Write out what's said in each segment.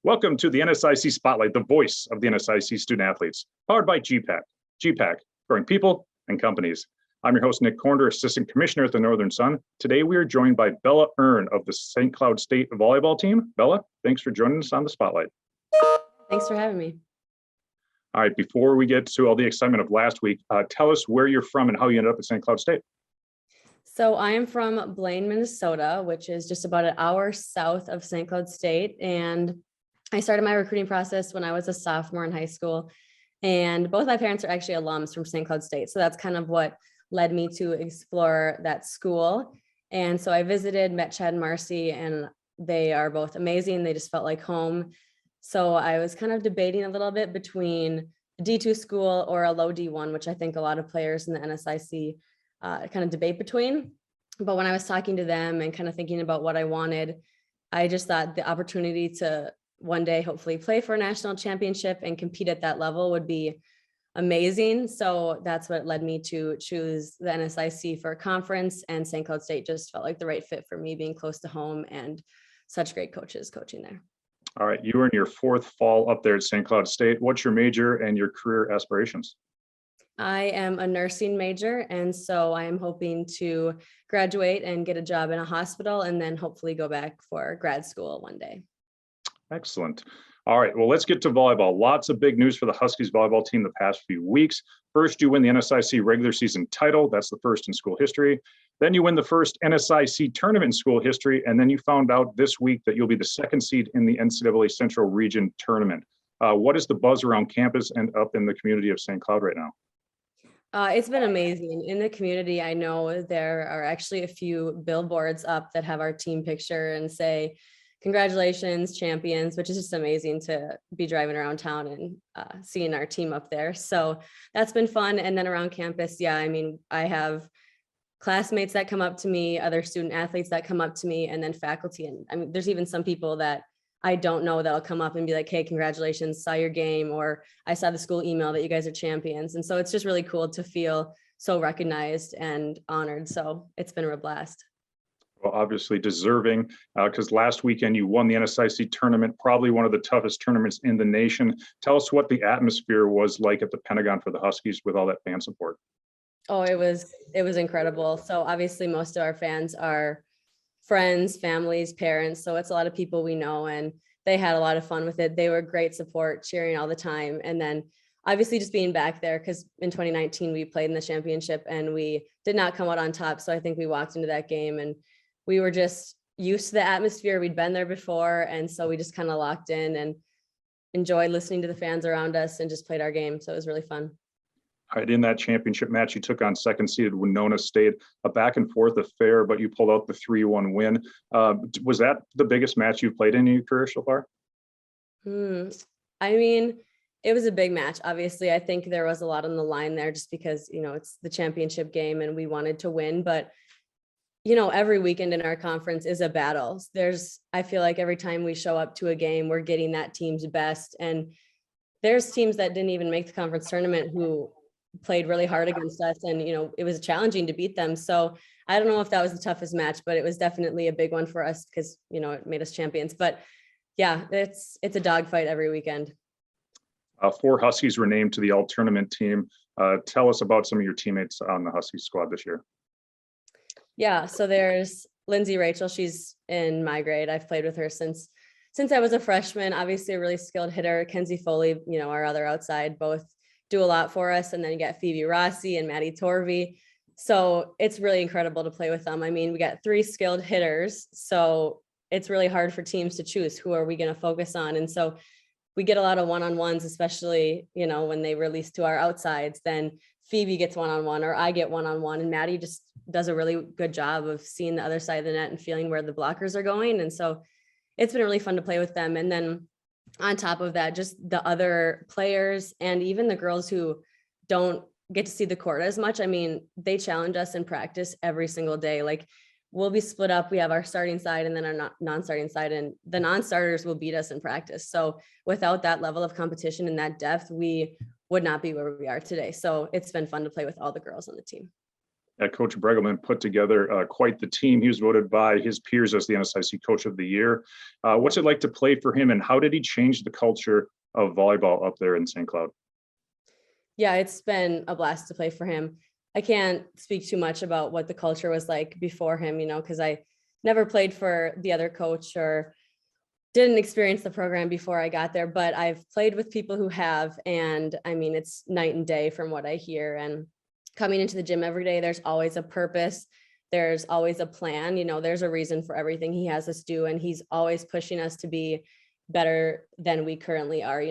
Welcome to the NSIC Spotlight, the voice of the NSIC student athletes, powered by gpac. gpac, growing people and companies. I'm your host, Nick Cornder, Assistant Commissioner at the Northern Sun. Today, we are joined by Bella Erne of the St. Cloud State volleyball team. Bella, thanks for joining us on the Spotlight. Thanks for having me. All right, before we get to all the excitement of last week, tell us where you're from and how you ended up at St. Cloud State. So I am from Blaine, Minnesota, which is just about an hour south of St. Cloud State. And I started my recruiting process when I was a sophomore in high school. And both my parents are actually alums from St. Cloud State. So that's kind of what led me to explore that school. And so I visited, met Chad and Marcy, and they are both amazing. They just felt like home. So I was kind of debating a little bit between a D2 school or a low D1, which I think a lot of players in the NSIC kind of debate between. But when I was talking to them and kind of thinking about what I wanted, I just thought the opportunity to one day hopefully play for a national championship and compete at that level would be amazing. So that's what led me to choose the NSIC for a conference, and St. Cloud State just felt like the right fit for me, being close to home and such great coaches coaching there. All right, you were in your fourth fall up there at St. Cloud State. What's your major and your career aspirations? I am a nursing major, and so I am hoping to graduate and get a job in a hospital and then hopefully go back for grad school one day. Excellent. All right, well, let's get to volleyball. Lots of big news for the Huskies volleyball team the past few weeks. First, you win the NSIC regular season title. That's the first in school history. Then you win the first NSIC tournament in school history. And then you found out this week that you'll be the second seed in the NCAA Central Region tournament. What is the buzz around campus and up in the community of St. Cloud right now? It's been amazing. In the community, I know there are actually a few billboards up that have our team picture and say, congratulations, champions, which is just amazing to be driving around town and seeing our team up there. So that's been fun. And then around campus, yeah, I mean, I have classmates that come up to me, other student athletes that come up to me, and then faculty. And I mean, there's even some people that I don't know that'll come up and be like, hey, congratulations, saw your game, or I saw the school email that you guys are champions. And so it's just really cool to feel so recognized and honored. So it's been a real blast. Well, obviously deserving, because last weekend you won the NSIC tournament, probably one of the toughest tournaments in the nation. Tell us what the atmosphere was like at the Pentagon for the Huskies with all that fan support. Oh, it was incredible. So obviously most of our fans are friends, families, parents. So it's a lot of people we know, and they had a lot of fun with it. They were great support, cheering all the time. And then obviously just being back there, because in 2019 we played in the championship and we did not come out on top. So I think we walked into that game and we were just used to the atmosphere. We'd been there before. And so we just kind of locked in and enjoyed listening to the fans around us and just played our game. So it was really fun. All right, in that championship match, you took on second seeded Winona State, a back and forth affair, but you pulled out the 3-1 win. Was that the biggest match you've played in your career so far? I mean, it was a big match. Obviously, I think there was a lot on the line there just because, you know, it's the championship game and we wanted to win. But, you know, every weekend in our conference is a battle. I feel like every time we show up to a game, we're getting that team's best. And there's teams that didn't even make the conference tournament who played really hard against us. And, you know, it was challenging to beat them. So I don't know if that was the toughest match, but it was definitely a big one for us because, you know, it made us champions. But yeah, it's a dogfight every weekend. 4 Huskies were named to the all-tournament team. Tell us about some of your teammates on the Husky squad this year. Yeah, so there's Lindsay Rachel. She's in my grade. I've played with her since I was a freshman. Obviously a really skilled hitter. Kenzie Foley, you know, our other outside, both do a lot for us. And then you got Phoebe Rossi and Maddie Torvey. So it's really incredible to play with them. I mean, we got 3 skilled hitters. So it's really hard for teams to choose who are we going to focus on. And so we get a lot of one-on-ones, especially, you know, when they release to our outsides, then Phoebe gets one-on-one or I get one-on-one, and Maddie just does a really good job of seeing the other side of the net and feeling where the blockers are going. And so it's been really fun to play with them. And then on top of that, just the other players and even the girls who don't get to see the court as much. I mean, they challenge us in practice every single day. Like, we'll be split up. We have our starting side and then our non-starting side, and the non-starters will beat us in practice. So without that level of competition and that depth, we would not be where we are today. So it's been fun to play with all the girls on the team. Coach Bregelman put together quite the team. He was voted by his peers as the NSIC Coach of the Year. What's it like to play for him, and how did he change the culture of volleyball up there in St. Cloud? Yeah, it's been a blast to play for him. I can't speak too much about what the culture was like before him, because I never played for the other coach or didn't experience the program before I got there, but I've played with people who have, and I mean, it's night and day from what I hear. And coming into the gym every day, there's always a purpose. There's always a plan, there's a reason for everything he has us do. And he's always pushing us to be better than we currently are,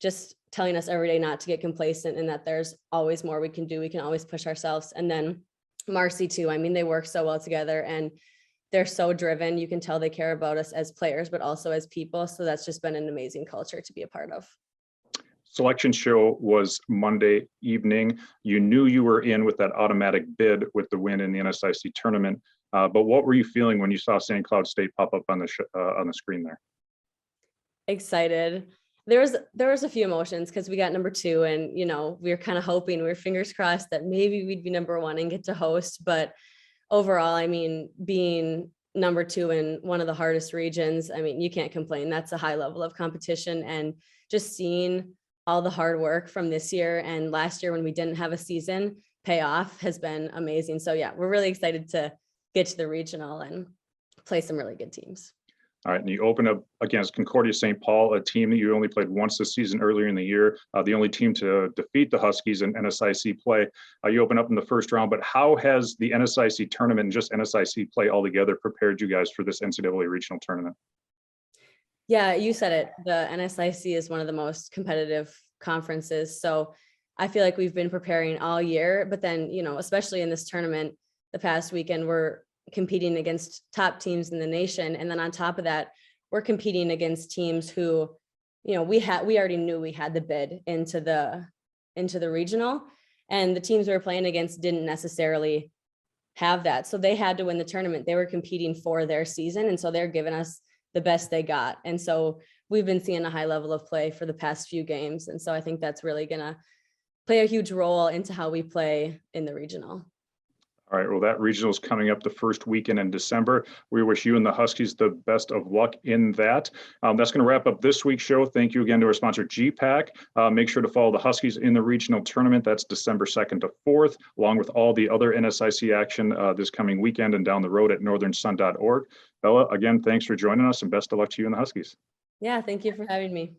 just telling us every day not to get complacent and that there's always more we can do. We can always push ourselves. And then Marcy too. I mean, they work so well together and they're so driven. You can tell they care about us as players, but also as people. So that's just been an amazing culture to be a part of. Selection show was Monday evening. You knew you were in with that automatic bid with the win in the NSIC tournament. But what were you feeling when you saw St. Cloud State pop up on the screen there? Excited. There was a few emotions because we got number 2 and, we were kind of hoping, we were fingers crossed that maybe we'd be number 1 and get to host. But overall, I mean, being number 2 in one of the hardest regions, I mean, you can't complain. That's a high level of competition, and just seeing all the hard work from this year and last year when we didn't have a season pay off has been amazing. So yeah, we're really excited to get to the regional and play some really good teams. All right, and you open up against Concordia St. Paul, a team that you only played once this season earlier in the year, the only team to defeat the Huskies in NSIC play. You open up in the first round, but how has the NSIC tournament and just NSIC play altogether prepared you guys for this NCAA regional tournament? Yeah, you said it. The NSIC is one of the most competitive conferences. So I feel like we've been preparing all year, but then, especially in this tournament, the past weekend, we're competing against top teams in the nation. And then on top of that, we're competing against teams who, we already knew we had the bid into the regional, and the teams we were playing against didn't necessarily have that. So they had to win the tournament. They were competing for their season. And so they're giving us the best they got. And so we've been seeing a high level of play for the past few games. And so I think that's really going to play a huge role into how we play in the regional. All right, well, that regional is coming up the first weekend in December. We wish you and the Huskies the best of luck in that. That's going to wrap up this week's show. Thank you again to our sponsor, gpac. Make sure to follow the Huskies in the regional tournament. That's December 2nd to 4th, along with all the other NSIC action this coming weekend and down the road at northernsun.org. Bella, again, thanks for joining us and best of luck to you and the Huskies. Yeah, thank you for having me.